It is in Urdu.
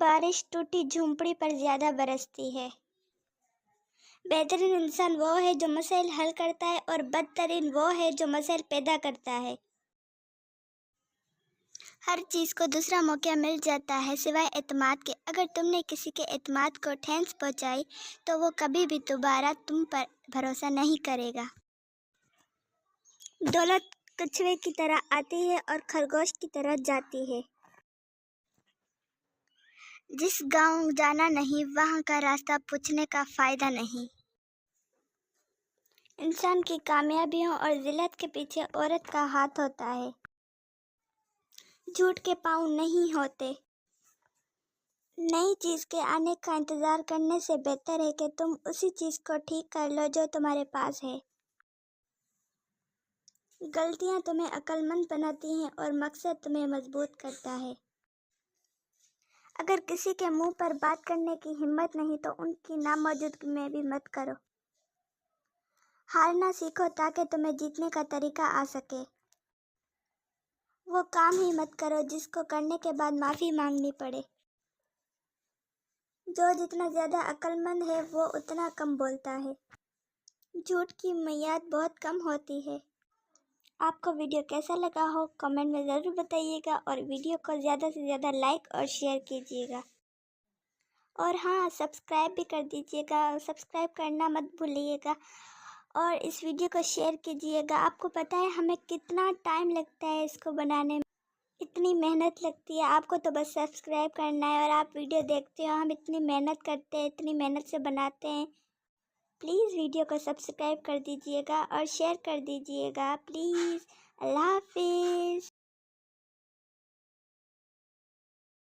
بارش ٹوٹی جھونپڑی پر زیادہ برستی ہے۔ بہترین انسان وہ ہے جو مسائل حل کرتا ہے اور بدترین وہ ہے جو مسائل پیدا کرتا ہے۔ ہر چیز کو دوسرا موقع مل جاتا ہے سوائے اعتماد کے۔ اگر تم نے کسی کے اعتماد کو ٹھیس پہنچائی تو وہ کبھی بھی دوبارہ تم پر بھروسہ نہیں کرے گا۔ دولت کچھوے کی طرح آتی ہے اور خرگوش کی طرح جاتی ہے۔ جس گاؤں جانا نہیں وہاں کا راستہ پوچھنے کا فائدہ نہیں۔ انسان کی کامیابیوں اور ذلت کے پیچھے عورت کا ہاتھ ہوتا ہے۔ جھوٹ کے پاؤں نہیں ہوتے۔ نئی چیز کے آنے کا انتظار کرنے سے بہتر ہے کہ تم اسی چیز کو ٹھیک کر لو جو تمہارے پاس ہے۔ غلطیاں تمہیں عقل مند بناتی ہیں اور مقصد تمہیں مضبوط کرتا ہے۔ اگر کسی کے منہ پر بات کرنے کی ہمت نہیں تو ان کی ناموجودگی میں بھی مت کرو۔ ہارنا سیکھو تاکہ تمہیں جیتنے کا طریقہ آ سکے۔ وہ کام ہی مت کرو جس کو کرنے کے بعد معافی مانگنی پڑے۔ جو جتنا زیادہ عقل مند ہے وہ اتنا کم بولتا ہے۔ جھوٹ کی میعاد بہت کم ہوتی ہے۔ آپ کو ویڈیو کیسا لگا ہو کمنٹ میں ضرور بتائیے گا اور ویڈیو کو زیادہ سے زیادہ لائک اور شیئر کیجیے گا۔ اور ہاں سبسکرائب بھی کر دیجیے گا، سبسکرائب کرنا مت بھولیے گا اور اس ویڈیو کو شیئر کیجیے گا۔ آپ کو پتہ ہے ہمیں کتنا ٹائم لگتا ہے اس کو بنانے میں، اتنی محنت لگتی ہے۔ آپ کو تو بس سبسکرائب کرنا ہے اور آپ ویڈیو دیکھتے ہو، ہم اتنی محنت کرتے ہیں، اتنی محنت سے بناتے ہیں۔ پلیز ویڈیو کو سبسکرائب کر دیجیے گا اور شیئر کر دیجیے گا پلیز۔ اللہ حافظ۔